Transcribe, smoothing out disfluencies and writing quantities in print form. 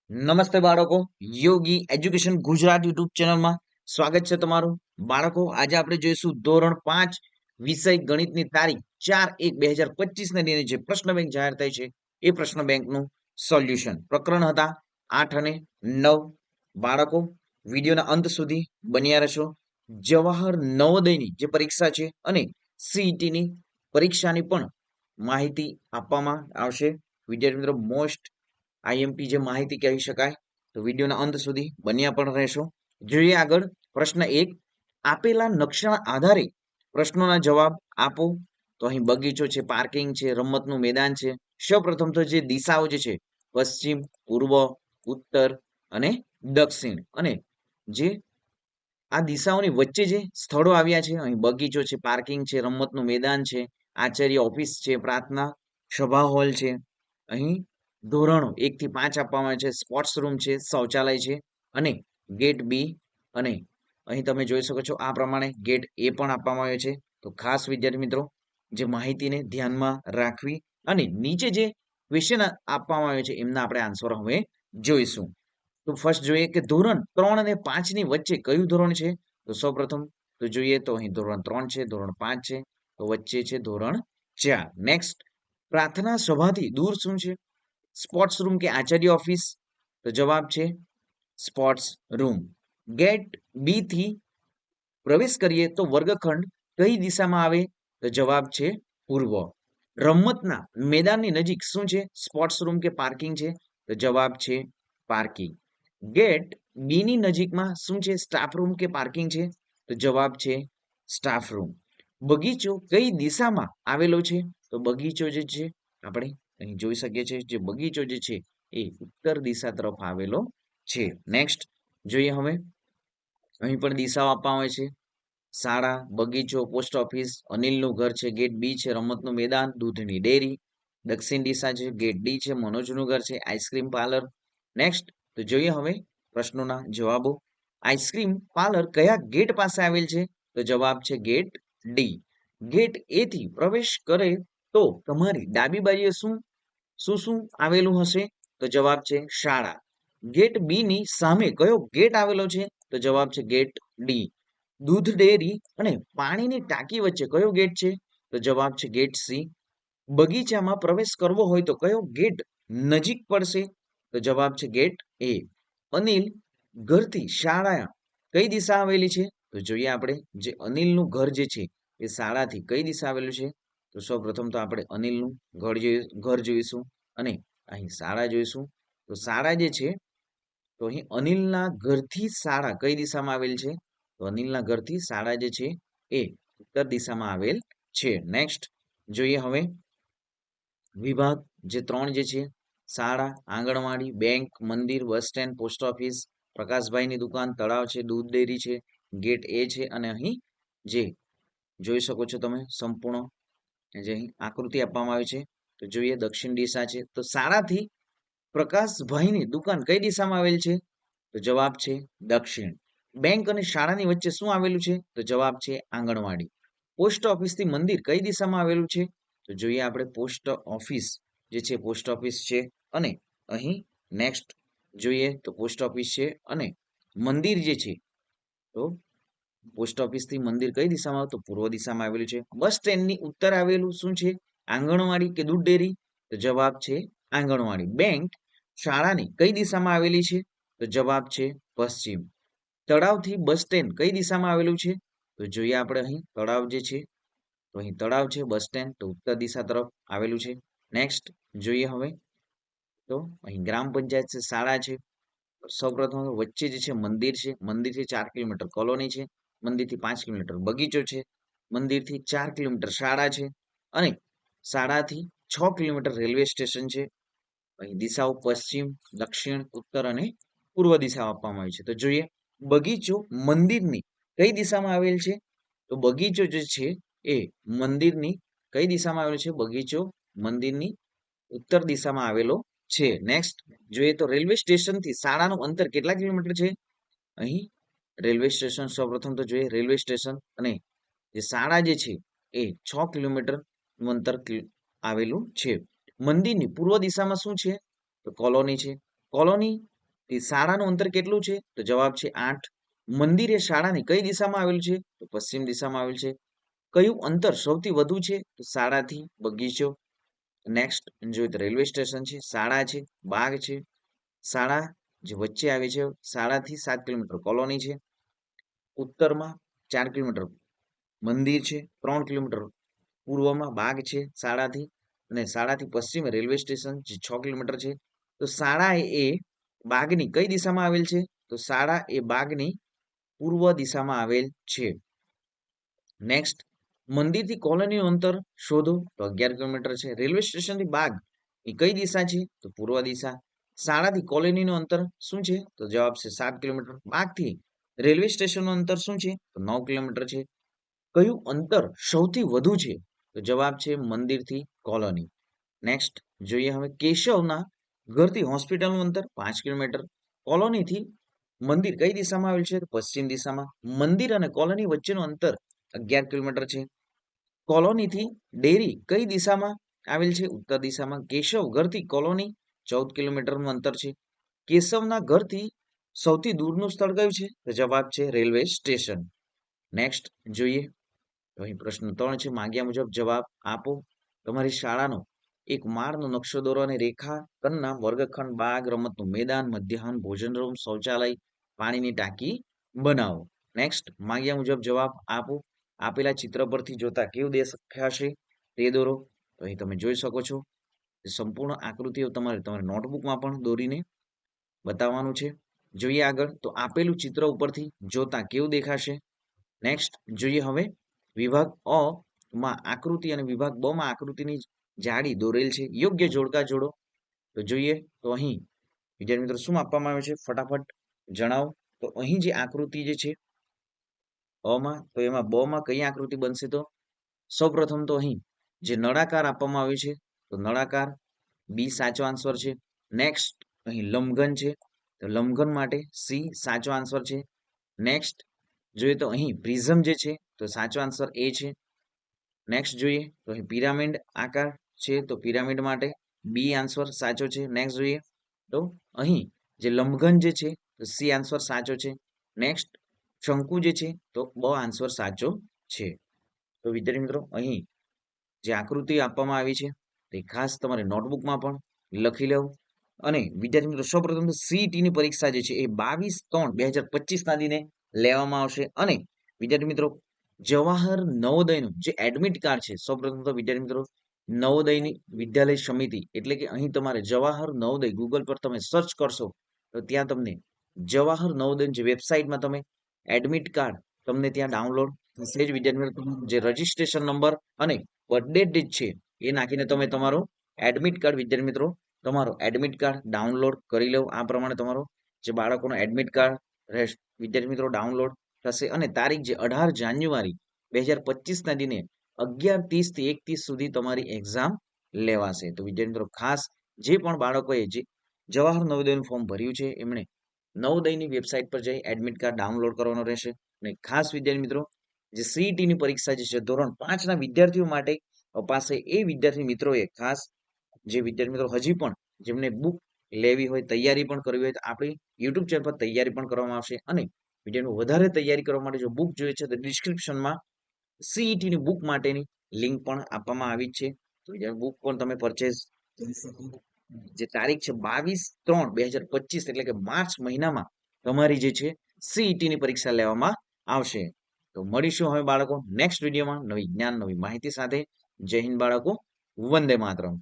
નમસ્તે બાળકો, યોગી education Gujarat YouTube ચેનલમાં સ્વાગત છે તમારું. બાળકો, આજે આપણે જોઈશું ધોરણ 5 વિષય ગણિતની તારીખ 4/1/2025 ને દિને જે પ્રશ્ન બેંક જાહેર થઈ છે એ પ્રશ્ન બેંકનું સોલ્યુશન. પ્રકરણ હતા 8 અને 9. બાળકો, વિડીયોના અંત સુધી બન્યા રહેશો. જવાહર નવોદયની જે પરીક્ષા છે અને સીઈટીની પરીક્ષાની પણ માહિતી આપવામાં આવશે. વિદ્યાર્થી મિત્રો, મોસ્ટ આઈએમપી જે માહિતી કહી શકાય, તો વિડીયોના અંત સુધી બન્યા પણ રહેશો. જોઈએ આગળ. પ્રશ્ન 1, આપેલા નકશાના આધારે પ્રશ્નોના જવાબ આપો. તો અહીં બગીચો છે, પાર્કિંગ છે, રમતનું મેદાન છે. સૌપ્રથમ તો જે દિશાઓ જે છે પશ્ચિમ, પૂર્વ, ઉત્તર અને દક્ષિણ, અને જે આ દિશાઓની વચ્ચે જે સ્થળો આવ્યા છે, અહીં બગીચો છે, પાર્કિંગ છે, રમતનું મેદાન છે, આચાર્ય ઓફિસ છે, પ્રાર્થના સભા હોલ છે, અહીં ધોરણો 1 થી 5 આપવામાં આવે છે, સ્પોર્ટ્સ રૂમ છે, શૌચાલય છે, અને ગેટ બી, અને અહીં તમે જોઈ શકો છો આ પ્રમાણે ગેટ એ પણ આપવામાં આવ્યો છે. તો ખાસ વિદ્યાર્થી મિત્રો, જે માહિતીને ધ્યાનમાં રાખવી, અને નીચે જે ક્વેશ્ચન આપવામાં આવ્યો છે એમના આપણે આન્સર હવે જોઈશું. તો ફર્સ્ટ જોઈએ કે ધોરણ 3 અને 5 ની વચ્ચે કયું ધોરણ છે. તો સૌપ્રથમ તો જોઈએ તો અહીં ધોરણ 3 છે, ધોરણ 5 છે, તો વચ્ચે છે ધોરણ 4. નેક્સ્ટ, પ્રાર્થના સભાથી દૂર શું છે? સ્પોર્ટ્સ રૂમ કે આચાર્ય ઓફિસ? તો જવાબ છે સ્પોર્ટ્સ રૂમ. ગેટ બી થી પ્રવેશ કરીએ તો વર્ગખંડ કઈ દિશામાં આવે? તો જવાબ છે પૂર્વ. રમતના મેદાનની નજીક શું છે? સ્પોર્ટ્સ રૂમ કે પાર્કિંગ છે? તો જવાબ છે પાર્કિંગ. ગેટ બી ની નજીકમાં શું છે? સ્ટાફ રૂમ કે પાર્કિંગ છે? તો જવાબ છે સ્ટાફ રૂમ. બગીચો કઈ દિશામાં આવેલો છે? તો બગીચો જે છે આપણે અહીં જોઈ શકીએ છીએ, જે બગીચો જે છે એ ઉત્તર દિશા તરફ આવેલો છે. નેક્સ્ટ જોઈએ હવે. અહીં પણ દિશાઓ આપવામાં આવે છે. શાળા, બગીચો, પોસ્ટ ઓફિસ, અનિલનું ઘર છે, ગેટ બી છે, રમતનું મેદાન, દૂધની ડેરી. દક્ષિણ દિશા છે, ગેટ ડી છે, મનોજનું ઘર છે, આઈસ્ક્રીમ પાર્લર. નેક્સ્ટ તો જોઈએ હવે પ્રશ્નોના જવાબો. આઈસ્ક્રીમ પાર્લર કયા ગેટ પાસે આવેલ છે? તો જવાબ છે ગેટ ડી. ગેટ એ થી પ્રવેશ કરે તો તમારી ડાબી બાજુએ શું શું શું આવેલું હશે? તો જવાબ છે શાળા. ગેટ બી ની સામે કયો ગેટ આવેલો છે? તો જવાબ છે ગેટ ડી. દૂધ ડેરી અને પાણીની ટાંકી વચ્ચે કયો ગેટ છે? તો જવાબ છે ગેટ સી. બગીચામાં પ્રવેશ કરવો હોય તો કયો ગેટ નજીક પડશે? તો જવાબ છે ગેટ એ. અનિલ ઘરથી શાળા કઈ દિશા આવેલી છે? તો જોઈએ આપણે, જે અનિલનું ઘર જે છે એ શાળાથી કઈ દિશા આવેલું છે. તો સૌપ્રથમ તો આપણે અનિલનું ઘર જોઈશું, અને અહીં શાળા જોઈશું. તો શાળા જે છે, તો અહીં અનિલના ઘરથી શાળા કઈ દિશામાં આવેલ છે? તો અનિલના ઘરથી શાળા જે છે એ ઉત્તર દિશામાં આવેલ છે. નેક્સ્ટ જોઈએ હવે. વિભાગ જે 3 જે છે, શાળા, આંગણવાડી, બેંક, મંદિર, બસ સ્ટેન્ડ, પોસ્ટ ઓફિસ, પ્રકાશભાઈની દુકાન, તળાવ છે, દૂધ ડેરી છે, ગેટ એ છે, અને અહીં જે જોઈ શકો છો તમે સંપૂર્ણ જે અહીં આકૃતિ આપવામાં આવી છે. તો જોઈએ દક્ષિણ દિશા છે. તો શાળાથી પ્રકાશભાઈની દુકાન કઈ દિશામાં આવેલ છે? તો જવાબ છે દક્ષિણ. બેંક અને શાળાની વચ્ચે શું આવેલું છે? તો જવાબ છે આંગણવાડી. પોસ્ટ ઓફિસથી મંદિર કઈ દિશામાં આવેલું છે? તો જોઈએ આપણે, પોસ્ટ ઓફિસ જે છે પોસ્ટ ઓફિસ છે, અને અહીં નેક્સ્ટ જોઈએ તો પોસ્ટ ઓફિસ છે, અને મંદિર જે છે, તો પોસ્ટ ઓફિસથી મંદિર કઈ દિશામાં? તો પૂર્વ દિશામાં આવેલું છે. બસ સ્ટેન્ડની ઉત્તર આવેલું શું છે? આંગણવાડી કે દૂધ ડેરી? તો જવાબ છે આંગણવાડી. બેંક શાળાની કઈ દિશામાં આવેલી છે? તો જવાબ છે પશ્ચિમ. તળાવથી બસ સ્ટેન્ડ કઈ દિશામાં આવેલું છે? તો જોઈએ આપણે, અહીં તળાવ જે છે, તો અહીં તળાવ છે, બસ સ્ટેન્ડ તો ઉત્તર દિશા તરફ આવેલું છે. નેક્સ્ટ જોઈએ હવે. તો અહીં ગ્રામ પંચાયત છે, શાળા છે. સૌપ્રથમ વચ્ચે જે છે મંદિર છે, મંદિરથી 4 કિલોમીટર કોલોની છે, મંદિરથી 5 કિલોમીટર બગીચો છે, મંદિરથી 4 કિલોમીટર શાળા છે, અને શાળાથી 6 કિલોમીટર રેલવે સ્ટેશન છે. અહીં દિશાઓ પશ્ચિમ, દક્ષિણ, ઉત્તર અને પૂર્વ દિશા આપવામાં આવી છે. તો જોઈએ, બગીચો મંદિરની કઈ દિશામાં આવેલ છે? તો બગીચો જે છે એ મંદિરની કઈ દિશામાં આવેલો છે? બગીચો મંદિરની ઉત્તર દિશામાં આવેલો છે. નેક્સ્ટ જોઈએ તો રેલવે સ્ટેશનથી શાળાનું અંતર કેટલા કિલોમીટર છે? અહીં રેલવે સ્ટેશન સૌપ્રથમ તો જોઈએ, રેલવે સ્ટેશન અને જે શાળા જે છે એ 6 કિલોમીટર અંતર આવેલું છે. મંદિરની પૂર્વ દિશામાં શું છે? તો કોલોની છે. કોલોની તે શાળાનું અંતર કેટલું છે? તો જવાબ છે 8. મંદિર એ શાળાની કઈ દિશામાં આવેલું છે? તો પશ્ચિમ દિશામાં આવેલ છે. કયું અંતર સૌથી વધુ છે? તો શાળાથી બગીચો. નેક્સ્ટ જોઈએ તો રેલવે સ્ટેશન છે, શાળા છે, બાગ છે. શાળા જે વચ્ચે આવે છે, શાળાથી 7 કિલોમીટર કોલોની છે. ઉત્તરમાં 4 કિલોમીટર મંદિર છે, 3 કિલોમીટર પૂર્વમાં બાગ છે શાળાથી, અને શાળાથી પશ્ચિમે રેલવે સ્ટેશન જે 6 કિલોમીટર છે. તો શાળા એ બાગની કઈ દિશામાં આવેલ છે? તો શાળા એ બાગની પૂર્વ દિશામાં આવેલ છે. નેક્સ્ટ મંદિરથી કોલોનીનું અંતર શોધો. તો 11 કિલોમીટર છે. રેલવે સ્ટેશનથી બાગ એ કઈ દિશા છે? તો પૂર્વ દિશા. શાળાથી કોલોનીનું અંતર શું છે? તો જવાબ છે 7 કિલોમીટર. બાગથી રેલવે સ્ટેશનનું અંતર શું છે? તો 9 કિલોમીટર છે. કયું અંતર સૌથી વધુ છે? તો જવાબ છે મંદિરથી કોલોની. નેક્સ્ટ જોઈએ હવે કેશવના ઘરથી હોસ્પિટલનું અંતર 5 કિલોમીટર. કોલોનીથી મંદિર કઈ દિશામાં આવેલ છે? તો પશ્ચિમ દિશામાં. મંદિર અને કોલોની વચ્ચેનું અંતર 11 કિલોમીટર છે. કોલોનીથી ડેરી કઈ દિશામાં આવેલ છે? ઉત્તર દિશામાં. કેશવ ઘરથી કોલોની 14 કિલોમીટરનું અંતર છે. કેશવના ઘરથી સૌથી દૂરનું સ્થળ કયું છે? તો જવાબ છે રેલવે સ્ટેશન. નેક્સ્ટ જોઈએ તો અહીં પ્રશ્ન 3 છે. માંગ્યા મુજબ જવાબ આપો. તમારી શાળાનો એક માળનો નકશો દોરો અને રેખાખંડના વર્ગખંડ, બાગ, રમતનું મેદાન, મધ્યાહન ભોજન રૂમ, શૌચાલય, પાણીની ટાંકી બનાવો. નેક્સ્ટ માંગ્યા મુજબ જવાબ આપો. આપેલા ચિત્ર પરથી જોતા કેવું દેખાશે તે દોરો. તો અહીં તમે જોઈ શકો છો સંપૂર્ણ આકૃતિઓ તમારી નોટબુકમાં પણ દોરીને બતાવવાનું છે. જોઈએ આગળ તો આપેલું ચિત્ર ઉપરથી જોતા કેવું દેખાશે. નેક્સ્ટ જોઈએ હવે વિભાગ અ માં આકૃતિ અને વિભાગ બ માં આકૃતિની જાડી દોરેલ છે. યોગ્ય જોડકા જોડો. તો જોઈએ તો અહીં વિદ્યાર્થી મિત્રો શું આપવામાં આવ્યું છે ફટાફટ જણાવો. તો અહીં જે આકૃતિ જે છે અમાં, તો એમાં બ માં કઈ આકૃતિ બનશે? તો સૌપ્રથમ તો અહીં જે નળાકાર આપવામાં આવ્યું છે તો નળાકાર બી સાચો આન્સર છે. નેક્સ્ટ અહીં લંબઘન છે તો લંબઘન માટે સી સાચો આન્સર છે. નેક્સ્ટ જોઈએ તો અહીં પ્રિઝમ જે છે તો સાચો આન્સર એ છે. નેક્સ્ટ જોઈએ તો અહીં પિરામિડ આકાર છે તો પિરામિડ માટે બી આન્સર સાચો છે. નેક્સ્ટ જોઈએ તો અહીં જે લંબઘન જે છે તો સી આન્સર સાચો છે. નેક્સ્ટ શંકુ જે છે તો બ આન્સર સાચો છે. તો વિદ્યાર્થી મિત્રો અહીં જે આકૃતિ આપવામાં આવી છે તે ખાસ તમારે નોટબુકમાં પણ લખી લેવું. અને વિદ્યાર્થી મિત્રો સૌપ્રથમ સીઈટી ની પરીક્ષા જે છે એ 22/3/2025 ના દિને લેવામાં આવશે. અને વિદ્યાર્થી મિત્રો જવાહર નવોદયનું જે એડમિટ કાર્ડ છે સૌપ્રથમ તો વિદ્યાર્થી મિત્રો નવોદયની વિદ્યાલય સમિતિ એટલે કે અહીં તમારે જવાહર નવોદય ગૂગલ પર તમે સર્ચ કરશો તો ત્યાં તમને જવાહર નવોદય જે વેબસાઇટમાં તમે એડમિટ કાર્ડ તમને ત્યાં ડાઉનલોડ થશે જ. વિદ્યાર્થી મિત્રો જે રજીસ્ટ્રેશન નંબર અને બર્થડે ડેટ છે એ નાખીને તમે તમારો એડમિટ કાર્ડ વિદ્યાર્થી મિત્રો તમારો એડમિટ કાર્ડ ડાઉનલોડ કરી લો. આ પ્રમાણે તમારો જે બાળકોનો એડમિટ કાર્ડ વિદ્યાર્થી મિત્રો ડાઉનલોડ થશે. અને તારીખ જે 18 જાન્યુઆરી 2025 ના દિને 11:30 થી 1:30 સુધી તમારી એક્ઝામ લેવાશે. તો વિદ્યાર્થી મિત્રો ખાસ જે પણ બાળકોએ જે જવાહર નવોદયનું ફોર્મ ભર્યું છે એમણે નવોદયની વેબસાઇટ પર જઈ એડમિટ કાર્ડ ડાઉનલોડ કરવાનો રહેશે. અને ખાસ વિદ્યાર્થી મિત્રો જે સીઈટી ની પરીક્ષા જે છે ધોરણ 5 ના વિદ્યાર્થીઓ માટે અપાશે એ વિદ્યાર્થી મિત્રોએ ખાસ જે વિદ્યાર્થી મિત્રો હજી પણ જેમને બુક લેવી હોય, તૈયારી પણ કરવી હોય તો આપણી યુટ્યુબ ચેનલ પર તૈયારી પણ કરવામાં આવશે. અને વિદ્યાર્થીઓ વધારે તૈયારી કરવા માટે જો બુક જોઈએ છે તો ડિસ્ક્રિપ્શનમાં સીઈટી ની બુક માટેની લિંક પણ આપવામાં આવી છે. તો બુક પણ તમે પરચેઝ કરી શકો. જે તારીખ છે 22/3/2025 એટલે કે માર્ચ મહિનામાં તમારી જે છે સીઈટી ની પરીક્ષા લેવામાં આવશે. તો મળીશું હવે બાળકો નેક્સ્ટ વિડીયોમાં નવી જ્ઞાન નવી માહિતી સાથે. જય હિન્દ બાળકો, વંદે માતરમ.